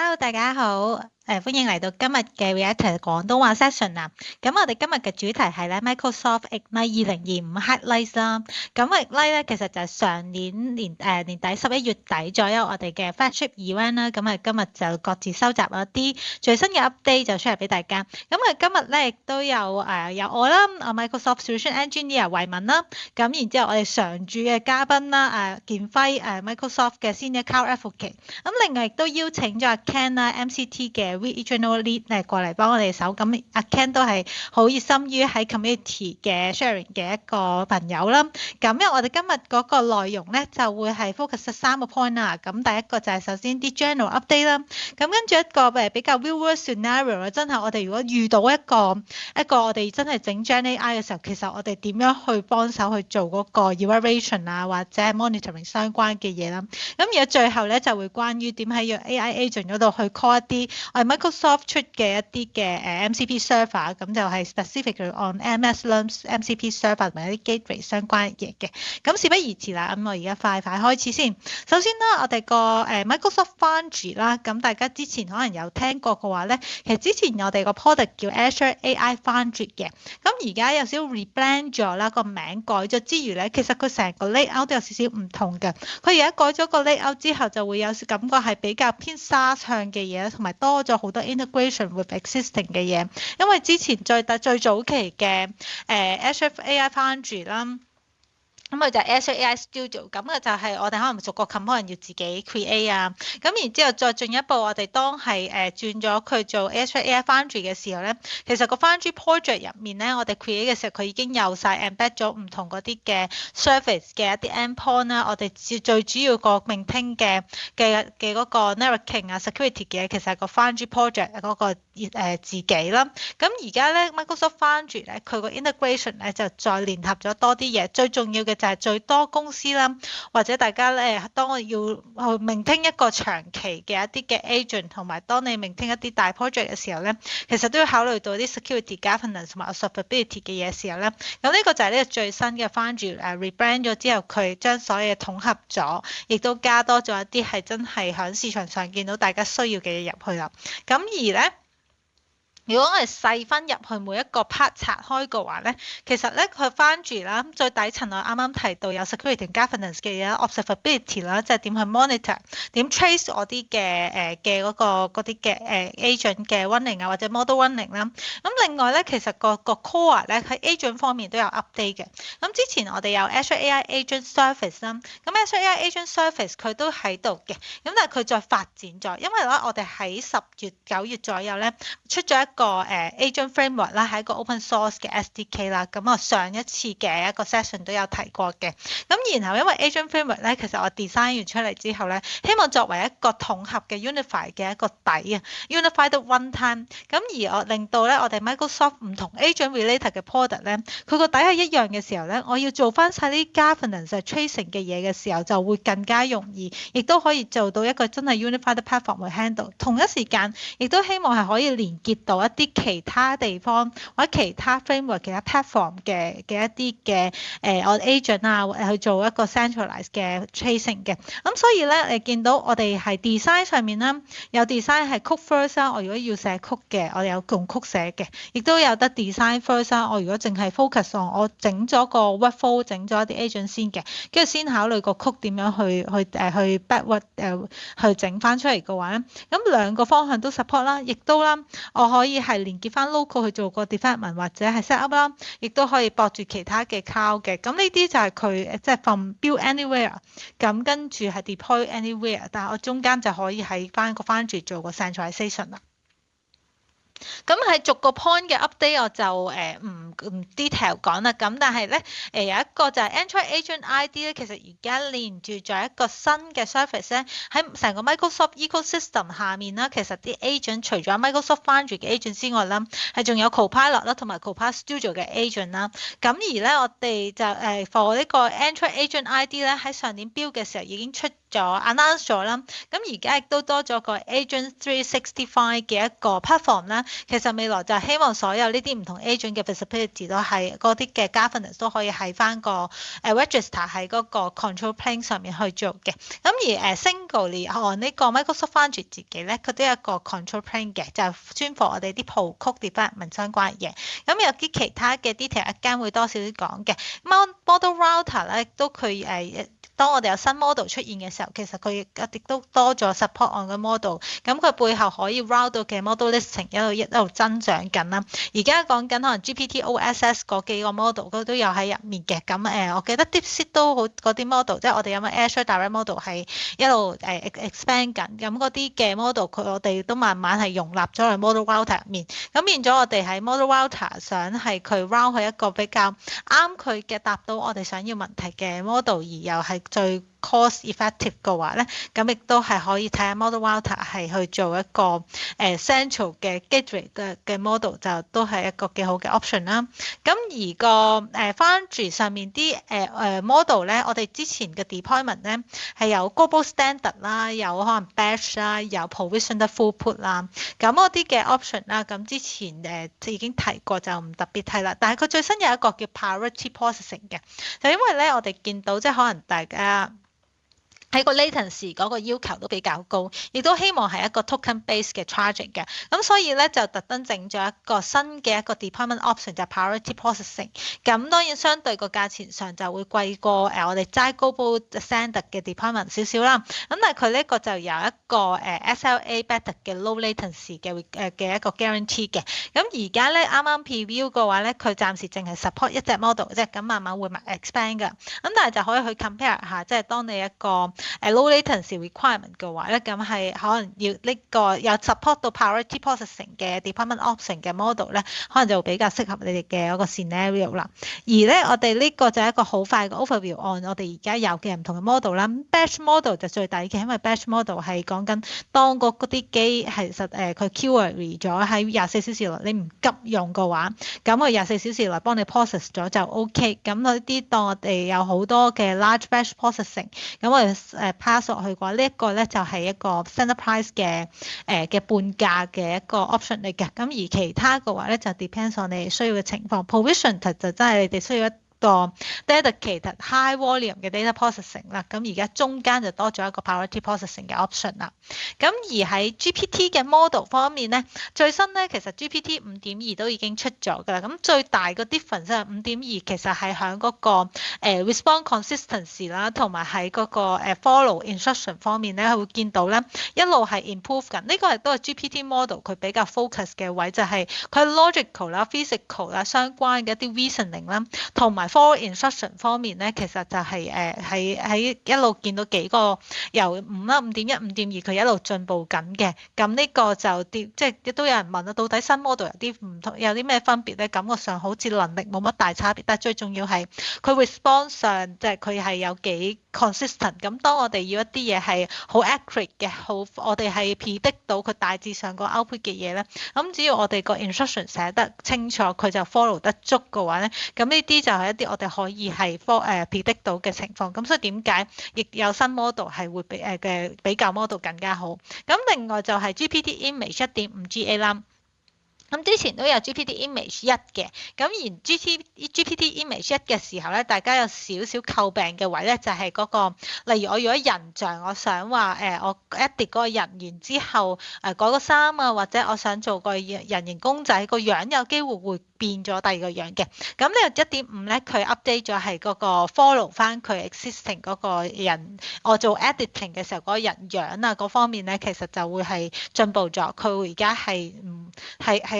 Hello，大家好，歡迎嚟到今日嘅 Reactor 廣東話 session 啊。咁我哋今日嘅主題係咧 Microsoft Ignite 2025 Highlights 啦。咁 Ignite 咧其實就係上年年底11月底左右我哋嘅 flagship event 啦。咁今日就各自收集咗一啲最新嘅 update 就出嚟俾大家。咁今日咧亦都有有我啦，Microsoft Solution Engineer 維文啦。咁然之後我哋常駐嘅嘉賓啦，建輝Microsoft 嘅 Senior Cloud Advocate。咁另外亦都邀請咗阿 Ken 啦，MCT 嘅 Regional Lead 過嚟幫我哋手。咁阿 Ken 都係好熱心於喺 community 嘅 sharing 嘅一個朋友啦。咁因為我哋今日嗰個內容咧就會係 focus 3個 point 啦。咁第一個就係首先啲 general update 啦。咁跟住一個比較 real world scenario 真係我哋如果遇到一個我哋真係整 Gen AI 嘅時候，其實我哋點樣去幫手去做嗰個 evaluation 啊，或者係 monitoring 相關嘅嘢啦。咁而家最後咧就會關於點喺個 AI agent 嗰度去 call 一啲我哋 Microsoft 出嘅一啲嘅MCP server，咁就係 specifically on MS Learn MCP server 同埋一啲 gateway 相關嘅嘢嘅。咁事不宜遲啦，咁我而家快開始先。首先啦，我哋個Microsoft Foundry 啦，咁大家之前可能有聽過嘅話咧，其實之前我哋個 product 叫 Azure AI Foundry 嘅，咁而家有少少 rebrand 咗啦，個名改咗之餘咧，其實佢成個 layout 都有少少唔同嘅。佢而家改咗個 layout 之後，就會有感覺係比較偏 SaaS 向嘅嘢，同埋多咗好多 integration with existing 嘅嘢。因為之前最早期嘅Azure AI Foundry 啦。咁佢就係 Azure AI Studio，咁嘅就係我哋可能逐個 component 要自己 create 啊，咁然之後再進一步，我哋當係轉咗佢做 Azure AI Foundry 嘅時候咧，其實個 Foundry project 入面咧，我哋 create 嘅時候，佢已經有晒 embed 咗唔同嗰啲嘅 service 嘅一啲 endpoint 啦，我哋最主要個 maintain 嘅嗰個 networking 啊 security 嘅，其實係個 Foundry project 嗰個自己啦。咁而家咧 Microsoft Foundry 咧，佢個 integration 咧就再聯合咗多啲嘢，最重要嘅就係最多公司啦，或者大家咧，當我要去 maintain 一個長期嘅一啲嘅 agent，同埋當你 maintain 一啲大 project 嘅時候咧，其實都要考慮到啲 security governance 同埋 observability 嘅嘢時候咧，咁呢個就係呢個最新嘅 Foundry rebrand 咗之後，佢將所有嘢統合咗，亦都加多咗一啲係真係喺市場上見到大家需要嘅嘢入去啦。咁而咧，如果我哋細分入去每一個 part 拆開嘅話咧，其實咧佢 Foundry 啦，最底層我啱啱提到有 security governance 嘅嘢 observability 啦，即係點去 monitor、點 trace 我啲嘅嗰啲嘅agent 嘅 running 啊，或者 model running 啦。咁另外咧，其實個 core 咧喺 agent 方面都有 update 嘅。咁之前我哋有 Azure AI Agent Service 啦，咁 Azure AI Agent Service 佢都喺度嘅，咁但係佢再發展咗，因為咧我哋喺10月9月左右咧出咗一個agent framework 啦，係一個 open source 嘅 SDK 啦。咁我上一次嘅一個 session 都有提過嘅。咁然後因為 agent framework 咧，其實我 design 完出嚟之後咧，希望作為一個統合嘅 unify 嘅一個底啊 ，unified runtime。咁而我令到咧我哋 Microsoft 唔同 agent related 嘅 product 咧，佢個底係一樣嘅時候咧，我要做翻晒啲 governance tracing 嘅嘢嘅時候，就會更加容易，亦都可以做到一個真係 unified platform 去 handle。同一時間，亦都希望係可以連結到一啲其他地方或者其他 framework、其他 platform 嘅一啲嘅我 agent 啊，去做一個 centralized 嘅 tracing 嘅。咁所以咧，你見到我哋係 design 上面啦，有 design 係 code first 啦。我如果要寫 code 嘅，我哋有用 code 寫嘅，亦都有得 design first 啦。我如果淨係 focus on 我整咗個 workflow，整咗一啲 agent 先嘅，跟住先考慮個 code 點樣去 backward 去整翻出嚟嘅話咧，咁兩個方向都 support 啦，亦都啦，我可以係連結翻 local 去做個 development 或者係 set up 啦，亦都可以駁住其他嘅 cloud 嘅。咁呢啲就係佢即係 from build anywhere，咁跟住係 deploy anywhere，但係我中間就可以喺翻個 Foundry 做個 centralization 啦。咁係逐個 point 嘅 update 我就唔 detail 講啦。咁但係咧有一個就係 Android Agent ID 咧，其實而家連住咗一個新嘅 service 咧，喺成個 Microsoft ecosystem 下面啦。其實啲 agent 除咗 Microsoft Foundry 嘅 agent 之外啦，係仲有 Copilot 啦，同埋 Copilot Studio 嘅 agent 啦。咁而咧我哋就for呢個 Android Agent ID 咧，喺上年 build 嘅時候已經出 announce 咗啦。咁而家亦都多咗個 Agent 365嘅一個 platform 啦。其實未來就係希望所有呢啲唔同 agent 嘅 visibility 都係嗰啲嘅 governance 都可以喺翻個register 喺嗰個 control plane 上面去做嘅。咁而singly on 呢個 Microsoft Foundry 自己咧，佢都有一個 control plane 嘅，就係專 for 我哋啲譜曲 development 相關嘅嘢。咁有啲其他嘅 detail 一間會多少啲講嘅。Model router 咧都佢當我哋有新 model 出現嘅時候，其實佢亦都多咗 support on 嘅 model，咁佢背後可以 route 到嘅 model listing 一路增長緊啦。而家講緊可能 GPT-OSS 嗰幾個 model 佢都有喺入面嘅。咁我記得 DeepSeek 都好嗰啲 model，即係我哋有冇 Azure Direct Model 係一路expand 緊。咁嗰啲嘅 model 我哋都慢慢係容納咗喺 model router 入面。咁變咗我哋喺 model router 想係佢 route 去一個比較啱佢嘅答到我哋想要問題嘅 model，而又係最 cost effective 嘅話咧，咁亦都係可以睇下 model router 係去做一個central 嘅 gateway 嘅 model， 就都係一個幾好嘅 option 啦。咁而個Foundry 上面啲model 咧，我哋之前嘅 deployment 咧係有 global standard 啦，有可能 batch 啦，有 provision 得 throughput 啦，咁嗰啲嘅 option 啦，咁之前已經提過就唔特別提啦。但係佢最新有一個叫 priority processing 嘅，就因為咧我哋見到即係可能大家喺個 latency 嗰個要求都比較高，亦都希望係一個 token base 嘅 charging 嘅，咁所以咧就特登整咗一個新嘅一個 deployment option 就係 priority processing。咁當然相對個價錢上就會貴過我哋齋 global standard 嘅 deployment 少少啦。咁但係佢呢個就有一個SLA better 嘅 low latency 嘅一個 guarantee 嘅。咁而家咧啱啱 preview 嘅話咧，佢暫時淨係 support 一隻 model 啫，咁慢慢會 expand 㗎。咁但係就可以去 compare 下，即係當你一個low latency requirement 嘅話咧，咁係可能要呢個有 support 到 priority processing 嘅 deployment option 嘅 model 咧，可能就比較適合你哋嘅一個 scenario 啦。而咧我哋呢個就係一個好快嘅 overview on 我哋而家有嘅唔同嘅 model 啦。batch model 就最抵嘅，因為 batch model 係講緊當嗰啲機係實佢 query 咗喺24小時內，你唔急用嘅話，咁佢24小時內幫你 process 咗就 OK。咁嗰啲當我哋有好多嘅 large batch processing，咁我哋pass 落去嘅話，呢一個咧就係一個 standard price 嘅半價嘅一個 option 嚟嘅。咁而其他嘅話咧就 depends on 你需要嘅情況。provision 就真係你哋需要個 dedicated high volume 嘅 data processing 啦，咁而家中間就多咗一個 priority processing 嘅 option 啦。咁而喺 GPT 嘅 model 方面咧，最新咧其實 GPT 5.2都已經出咗㗎啦。咁最大個 difference 係5.2其實係喺嗰個response consistency 啦，同埋喺嗰個follow instruction 方面咧，會見到咧一路係 improve 緊。呢個亦都係 GPT model 佢比較 focus 嘅位，就係佢 logical 啦、physical 啦相關嘅一啲 reasoning 啦，同埋follow instruction 方面咧，其實就係喺一路見到幾個由5啦、5.1、5.2佢一路進步緊嘅。咁呢個就即係亦都有人問啦，到底新 model 有啲唔同，有啲咩分別咧？感覺上好似能力冇乜大差別，但係最重要係佢 response 上即係佢係有幾 consistent。咁當我哋要一啲嘢係好 accurate 嘅，我哋係 predict 到佢大致上個 output 嘅嘢咧。咁只要我哋個 instruction 寫得清楚，佢就 follow 得足嘅話咧，咁呢啲就係一啲我哋可以係predict 到嘅情況。咁所以點解亦有新 model 係會比較 model 更加好？咁另外就係 GPT Image 1.5 GA 啦。咁之前都有 GPT Image 1嘅，咁而 GPT Image 1嘅時候咧，大家有少少詬病嘅位咧，就係嗰個，例如我如果人像，我想話我 edit 嗰個人完之後改個衫啊，或者我想做個人形公仔，個樣有機會會變咗第二個樣嘅。咁呢個 1.5 咧，佢 update 咗係嗰個 follow 翻佢 existing 嗰個人，我做 editing 嘅時候嗰個人樣啊嗰方面咧，其實就會係進步咗。佢而家係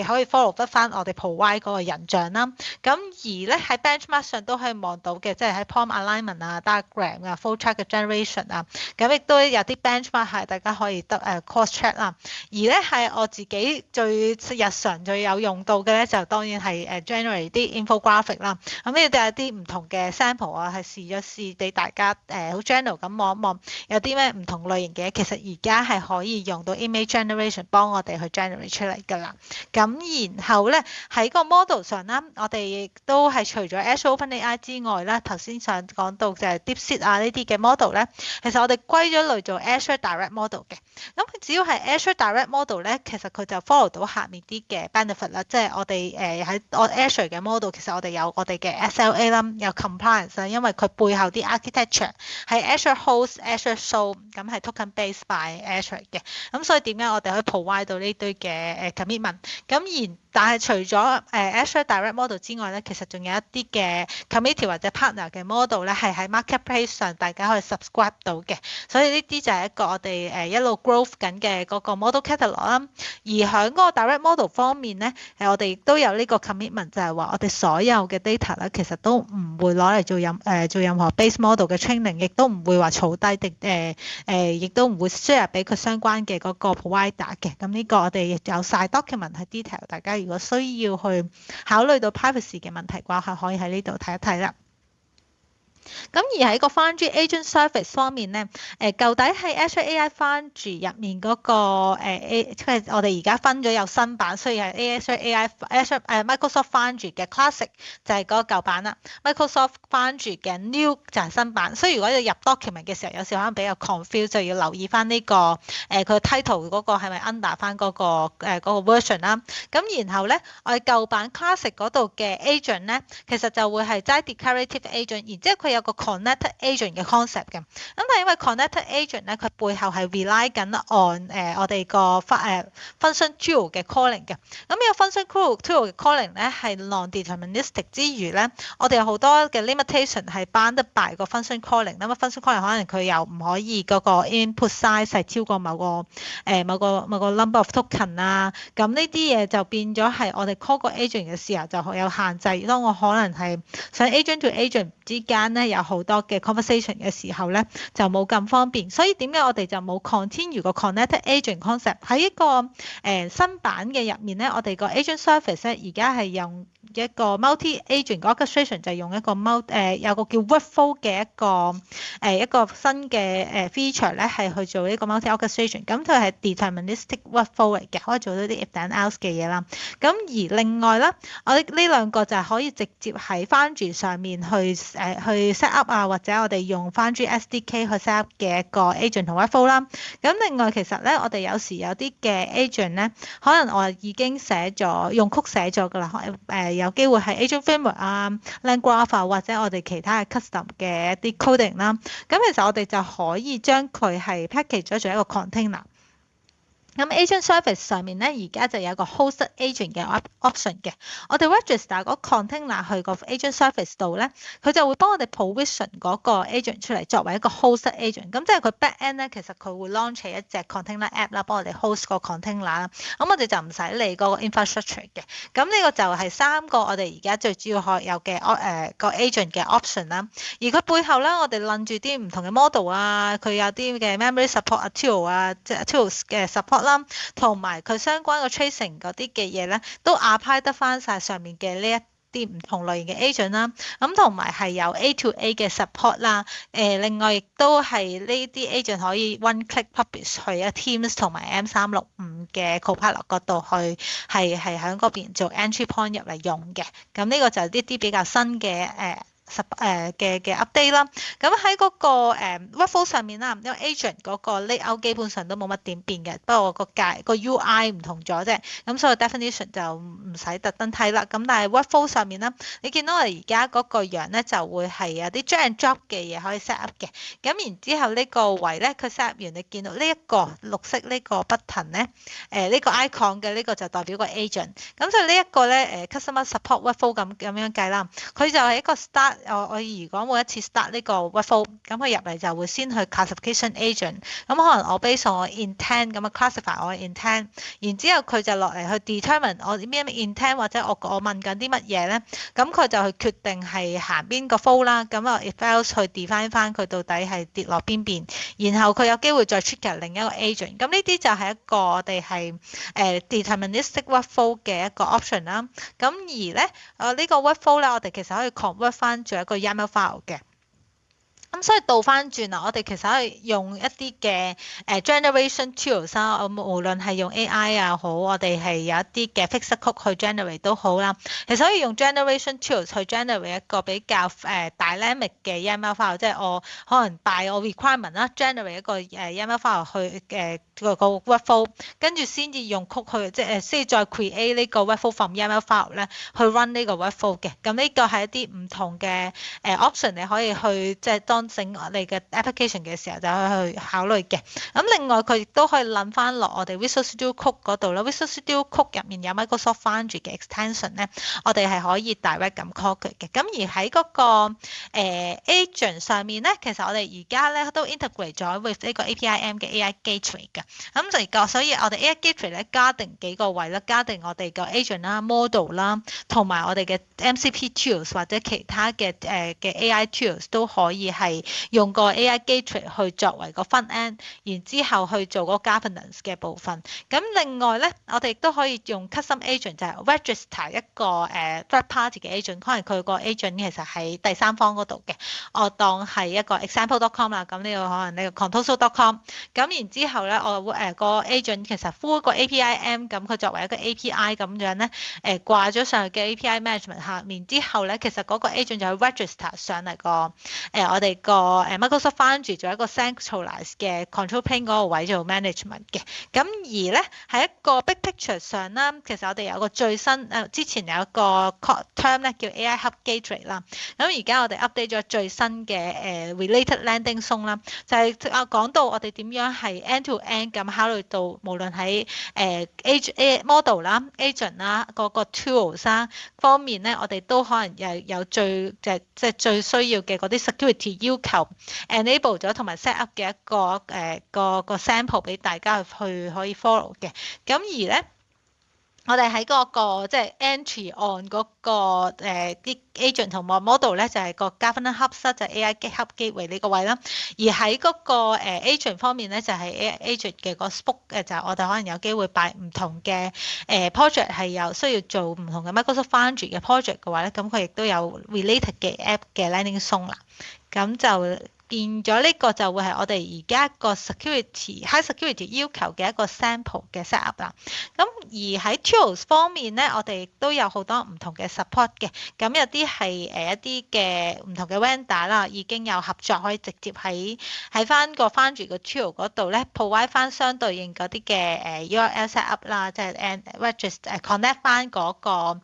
可以 follow 得翻我哋 provide 嗰個人像啦。咁而咧喺 benchmark 上都可以望到嘅，即係喺 prompt alignment 啊、diagram 啊、flowchart 嘅 generation 啊，咁亦都有啲 benchmark 係大家可以得cross check 啦。而咧係我自己最日常最有用到嘅咧，就當然係generate 啲 infographic 啦。咁呢度有啲唔同嘅 sample 啊，係試俾大家好 general 咁望一望，有啲咩唔同類型嘅，其實而家係可以用到 image generation 幫我哋去 generate 出嚟㗎啦。啦。咁然後咧喺個 model 上啦，我哋亦都係除咗 Azure OpenAI 之外啦，頭先想講到就係 DeepSeek 啊呢啲嘅 model 咧，其實我哋歸咗類做 Azure Direct Model 嘅。咁只要係 Azure Direct Model 咧，其實佢就 follow 到下面啲嘅 benefit 啦，即係我哋喺我 Azure 嘅 model，其實我哋有我哋嘅 SLA 啦，有 compliance 啦，因為佢背後啲 architecture 係 Azure Host、Azure Show，咁係 token based by Azure 嘅。咁所以點解我哋可以 provide 到呢堆嘅commitment？但係除咗Azure Direct Model 之外咧，其實仲有一啲嘅 committee 或者 partner 嘅 model 咧，係喺 marketplace 上大家可以 subscribe 到嘅。所以呢啲就係一個我哋一路 growth 緊嘅嗰個 model catalog 啦。而喺嗰個 direct model 方面咧，我哋亦都有呢個 commitment，就係話我哋所有嘅 data 咧，其實都唔會攞嚟做任何 base model 嘅 training，亦都唔會話儲低定亦都唔會 share 俾佢相關嘅嗰個 provider 嘅。咁呢個我哋亦有晒 document 係 detail，大家如果需要去考慮到 privacy 嘅問題嘅話，係可以喺呢度睇一睇啦。咁而喺個 Foundry Agent Service 方面咧，舊底喺 Azure AI Foundry 入面嗰個即係我哋而家分咗有新版，所以係 Azure Microsoft Foundry 嘅 Classic 就係嗰個舊版啦。Microsoft Foundry 嘅 New 就係新版，所以如果你入 document 嘅時候，有時可能比較 confuse，就要留意翻呢個佢 title 嗰個係咪 under 翻嗰個version 啦。咁然後咧，我哋舊版 Classic 嗰度嘅 agent 咧，其實就會係齋 declarative agent，然之後佢有個 connected agent 嘅 concept 嘅。咁但係因為 connected agent 咧，佢背後係 rely 緊 on 我哋個function tool 嘅 calling 嘅。咁呢個 function tool 嘅 calling 咧係 non-deterministic 之餘咧，我哋有好多嘅 limitation 係 bounded by 個 function calling。咁啊 function calling 可能佢又唔可以嗰個 input size 係超過某個 number of token 啊。咁呢啲嘢就變咗係我哋 call 個 agent 嘅時候就有限制。當我可能係想 agent to agent 之間咧有好多嘅 conversation 嘅時候咧，就冇咁方便。所以點解我哋就冇 continue 個 connected agent concept 喺一個新版嘅入面咧？我哋個 agent service 咧而家係用一個 multi agent orchestration，就係用一個有個叫 workflow 嘅一個新嘅feature 咧，係去做呢個 multi orchestration。咁佢係 deterministic workflow 嚟嘅，可以做到啲 if then else 嘅嘢啦。咁而另外咧，我哋呢兩個就係可以直接喺 Foundry 上面去 set up 啊，或者我哋用 Foundry SDK 去 set up 嘅一個 agent 同 workflow 啦。咁另外其實咧，我哋有時有啲嘅 agent 咧，可能我已經用曲寫咗㗎啦，有機會係 agent framework 啊、LangGraph 啊，或者我哋其他嘅 custom 嘅一啲 coding 啦。咁其實我哋就可以將佢係 package 咗做一個 container。咁 agent service 上面咧，而家就有個 hosted agent 嘅 option 嘅。我哋 register 嗰 container 去個 agent service 度咧，佢就會幫我哋 provision 嗰個 agent 出嚟作為一個 hosted agent。咁即係佢 back end 咧，其實佢會 launch 一隻 container app 啦，幫我哋 host 個 container 啦。咁我哋就唔使理嗰個 infrastructure 嘅。咁呢個就係3個我哋而家最主要可有嘅個 agent 嘅 option 啦。而佢背後咧，我哋攬住啲唔同嘅 model 啊，佢有啲嘅 memory support 啊、tools 嘅 support 啦，同埋佢相關嘅 tracing 嗰啲嘅嘢咧，都 apply 得翻晒上面嘅呢一啲唔同類型嘅 agent 啦。咁同埋係有 A to A 嘅 support 啦。另外亦都係呢啲 agent 可以 one click publish 去Teams 同埋 M365嘅 Copilot 嗰度去，係喺嗰邊做 entry point 入嚟用嘅。咁呢個就係呢啲比較新嘅嘅 update 啦。咁喺嗰個workflow 上面啦，因為 agent 嗰個 layout 基本上都冇乜點變嘅，不過個 UI 唔同咗啫。咁所以 definition 就唔使特登睇啦。咁但係 workflow 上面啦，你見到我哋而家嗰個樣咧，就會係有啲 drag and drop 嘅嘢可以 set up 嘅。咁然之後呢個位咧，佢 set up 完，你見到呢一個綠色呢個 button 咧，呢個 icon 嘅呢個就代表個 agent。咁所以呢一個咧customer support workflow 咁樣計啦，佢就係一個 start。我如果每一次 start 呢個 workflow，咁佢入嚟就會先去 classification agent。咁可能我 base on 我 intent 咁啊 classify 我 intent，然之後佢就落嚟去 determine 我咩 intent， 或者我問緊啲乜嘢咧，咁佢就去決定係行邊個 flow 啦。咁啊 if else 去 define 翻佢到底係跌落邊邊，然後佢有機會再 trigger 另一個 agent。咁呢啲就係一個我哋係deterministic workflow 嘅一個 option 啦。咁而咧呢個 workflow 咧，我哋其實可以 convert 翻做一個 YAML file 嘅。所以倒翻轉啦，我哋其實係用一啲嘅generation tools 啦，無論係用 AI 啊好，我哋係有一啲嘅 fixed code 去 generate 都好啦。其實可以用 generation tools 去 generate 一個比較dynamic 嘅 YAML file，即係我可能 by 我 requirement 啦，generate 一個YAML file 去個 workflow，跟住先至用 code 去即係先再 create 呢個 workflow from YAML file 咧去 run 呢個 workflow 嘅。咁呢個係一啲唔同嘅option，你可以去即係當整我哋嘅 application 嘅時候就去考慮嘅。咁另外佢亦都可以諗翻落我哋 Visual Studio Code 嗰度啦。Visual Studio Code 入面有 Microsoft Foundry 嘅 extension 咧，我哋係可以 direct 咁 call 佢嘅。咁而喺嗰個agent 上面咧，其實我哋而家咧都 integrate 咗 with 呢個 APIM 嘅 AI Gateway 嘅。咁就個，所以我哋 AI Gateway 咧加定幾個位啦，加定我哋個 agent 啦、model 啦，同埋我哋嘅 MCP tools 或者其他嘅嘅 AI tools 都可以係用個 AI Gateway 去作為個 front end，然之後去做嗰個 governance 嘅部分。咁另外咧，我哋亦都可以用 custom agent 就係 register 一個third party 嘅 agent，可能佢個 agent 其實喺第三方嗰度嘅，我當係一個 example.com 啦，咁呢個可能呢個 composer.com，咁然之後咧，我會個 agent 其實 full 個 APIM，咁佢作為一個 API 咁樣咧，掛咗上去嘅 API management 下面之後咧，其實嗰個 agent 就係 register 上嚟個我哋個Microsoft Foundry 做一個 centralized 嘅 control plane 嗰個位做 management 嘅。咁而咧喺一個 big picture 上啦，其實我哋有個最新之前有一個 term 咧叫 AI Hub Gateway 啦。咁而家我哋 update 咗最新嘅related landing zone 啦，就係講到我哋點樣係 end to end 咁考慮到無論喺model 啦、agent 啦、嗰個 tools 啦方面咧，我哋都可能有最即係最需要嘅嗰啲 security 要求 enable 咗同埋 set up 嘅一個個 sample 俾大家去可以 follow 嘅。咁而咧，我哋喺嗰個即係 entry on 嗰個啲 agent 同埋 model 咧，就係個 governance hub 室就係 AI Hub Gateway呢個位啦。而喺嗰個agent 方面咧，就係 agent 嘅個 spoke 就係我哋可能有機會擺唔同嘅project 係有需要做唔同嘅 Microsoft Foundry 嘅 project 嘅話咧，咁佢亦都有 related 嘅 app 嘅 landing zone 啦。咁就變咗呢個就會係我哋而家一個 high security 要求嘅一個 sample 嘅 set up 啦。咁而喺 tools 方面咧，我哋亦都有好多唔同嘅 support 嘅。咁有啲係一啲嘅唔同嘅 vendor 啦，已經有合作可以直接喺翻個 Foundry 個 tool 嗰度咧 provide 翻相對應嗰啲嘅URL set up 啦，即係 register connect 翻嗰個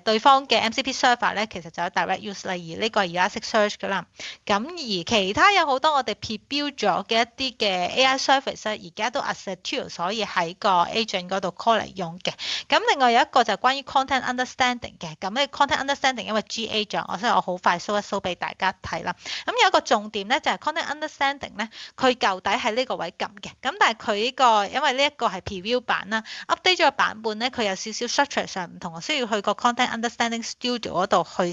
對方嘅 MCP server 咧，其實就有 direct use，例如呢個 Elasticsearch 㗎啦。咁而其他有好多我哋 pre-build 咗嘅一啲嘅 AI service 咧，而家都 as a tool 可以喺個 agent 嗰度 call 嚟用嘅。咁另外有一個就係關於 content understanding 嘅。咁呢 content understanding 因為 GA 咗，所以我好快 show 一 show 俾大家睇啦。咁有一個重點咧就係 content understanding 咧，佢舊底喺呢個位撳嘅。咁但係佢呢個因為呢一個係 preview 版啦 ，update 咗個版本咧，佢有少少 structure 上唔同，需要去個 content understanding studio 嗰度去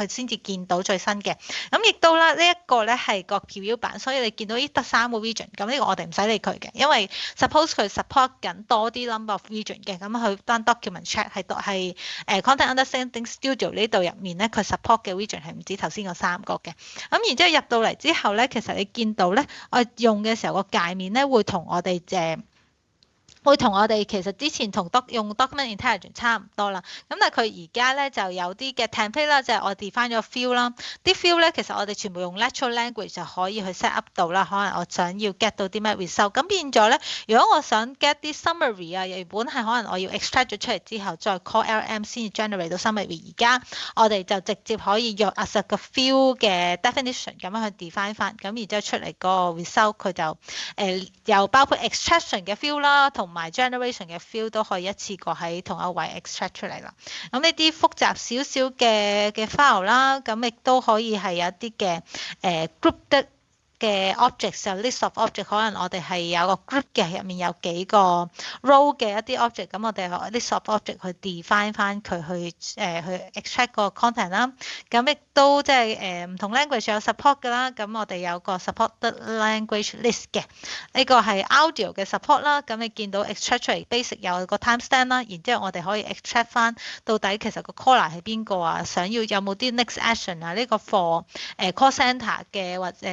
先至見到最新嘅。咁亦都啦，呢一個咧係個 preview 版，所以你見到呢得3個 region，咁呢個我哋唔使理佢嘅，因為 suppose 佢 support 緊多啲 number of region 嘅，咁佢單 document check 係content understanding studio 呢度入面咧，佢 support 嘅 region 係唔止頭先嗰3個嘅。咁然之後入到嚟之後咧，其實你見到咧，我用嘅時候個界面咧會同我哋其實之前用 document intelligence 差唔多啦，咁但係佢而家咧就有啲嘅 template 啦，就係我 define 咗 field 啦，啲 field 咧其實我哋全部用 natural language 就可以去 set up 到啦。可能我想要 get 到啲咩 result，咁變咗咧，如果我想 get 啲 summary 啊，原本係可能我要 extract 咗出嚟之後再 call LM 先至 generate 到 summary，而家我哋就直接可以用 as 個 field 嘅 definition 咁樣去 define 翻，咁然之後出嚟個 result 佢就又包括 extraction 嘅 field 啦，同埋 generation 嘅 field 都可以一次過喺同一位 extract 出嚟啦。咁呢啲複雜少少嘅 file 啦，咁亦都可以係有一啲嘅group 嘅嘅 objects 有 list of object，可能我哋係有個 group 嘅，入面有幾個 row 嘅一啲 object，咁我哋 list of object 去 define 翻佢去 extract 個 content 啦。咁亦都即係唔同 language 有 support 㗎啦。咁我哋有個 supported language list 嘅，呢個係 audio 嘅 support 啦。咁你見到 extract 出嚟 basic 有個 timestamp 啦，然之後我哋可以 extract 翻到底其實個 caller 係邊個啊？想要有冇啲 next action 啊？呢個 for call center 嘅或者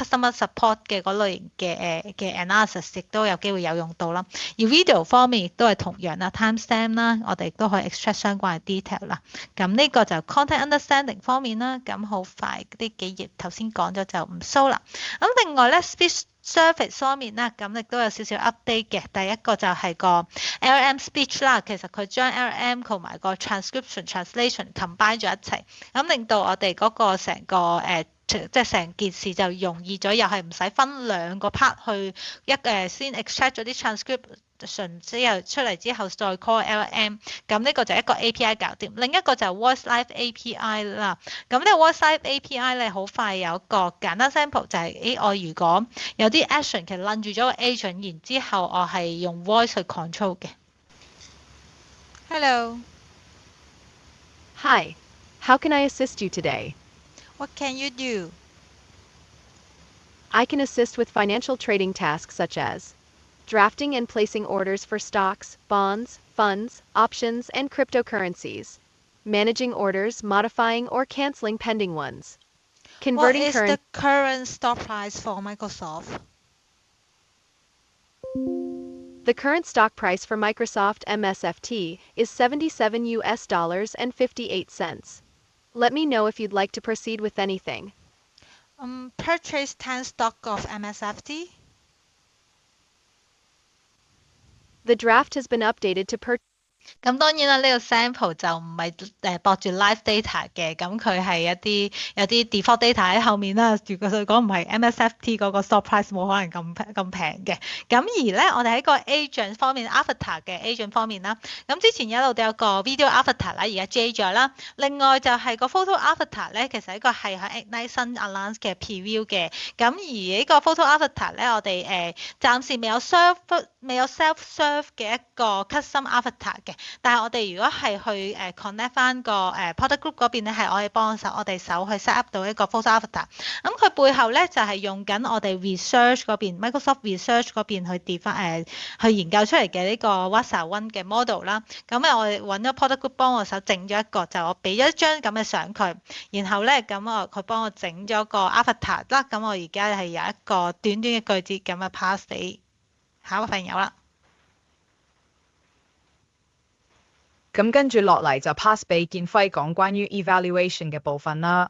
customer support 嘅嗰類型嘅analysis 亦都有機會有用到啦。而 video 方面亦都係同樣啦 timestamp 啦，我哋亦都可以 extract 相關嘅 detail 啦。咁呢個就 content understanding 方面啦。咁好快呢幾頁頭先講咗就唔 show 啦。咁另外咧 speech service 方面啦，咁亦都有少少 update 嘅。第一個就係個 LLM speech 啦，其實佢將 LLM 同埋個 transcription translation combine 咗一齊，咁令到我哋嗰個成個即係成件事就容易咗，又係唔使分兩個 part 去先 extract 咗啲 transcription 之後出嚟之後再 call LLM， 咁呢個就一個 API 搞掂。另一個就係 VoiceLive API 啦。咁呢個 VoiceLive API 咧好快有一個簡單 sample， 就係我如果有啲 action 其實撚住咗個 agent， 然之後我係用 voice 去 control 嘅。Hello. Hi. How can I assist you today? What can you do? I can assist with financial trading tasks such as drafting and placing orders for stocks, bonds, funds, options, and cryptocurrencies, managing orders, modifying or canceling pending ones, converting What is the current stock price for Microsoft? The current stock price for Microsoft MSFT is $77 and 58 cents. Let me know if you'd like to proceed with anything. Purchase 10 stock of MSFT. The draft has been updated to purchase. 咁當然啦，呢個 sample 就唔係駁住 live data 嘅，咁佢係有啲 default data 喺後面啦。如果佢講唔係 MSFT 嗰個 stock price 冇可能咁平嘅。咁而咧，我哋喺個 agent 方面 avatar 嘅 agent 方面啦，咁之前一路都有個 video avatar 啦，而家 J 咗啦。另外就係個 photo avatar 咧，其實呢個係喺 Ignite 新 announce 嘅 preview 嘅。咁而呢個 photo avatar 咧，我哋暫時未有 self serve 嘅一個 custom avatar 嘅。但係我哋如果係去connect 翻個product group 嗰邊咧，係可以幫我哋手去 set up 到一個 photo avatar。咁佢背後咧就係用緊我哋 research 嗰邊 Microsoft Research 嗰邊去研究出嚟嘅呢個 Watson One 嘅 model 啦。咁我哋揾咗 product group 幫我手整咗一個，就我俾咗一張咁嘅相佢，然後咧咁佢幫我整咗個 avatar 啦。咁我而家係有一個短短嘅句子咁pass 俾下一個朋友啦。咁跟住落嚟就 pass 俾建輝講關於 evaluation 嘅部分啦。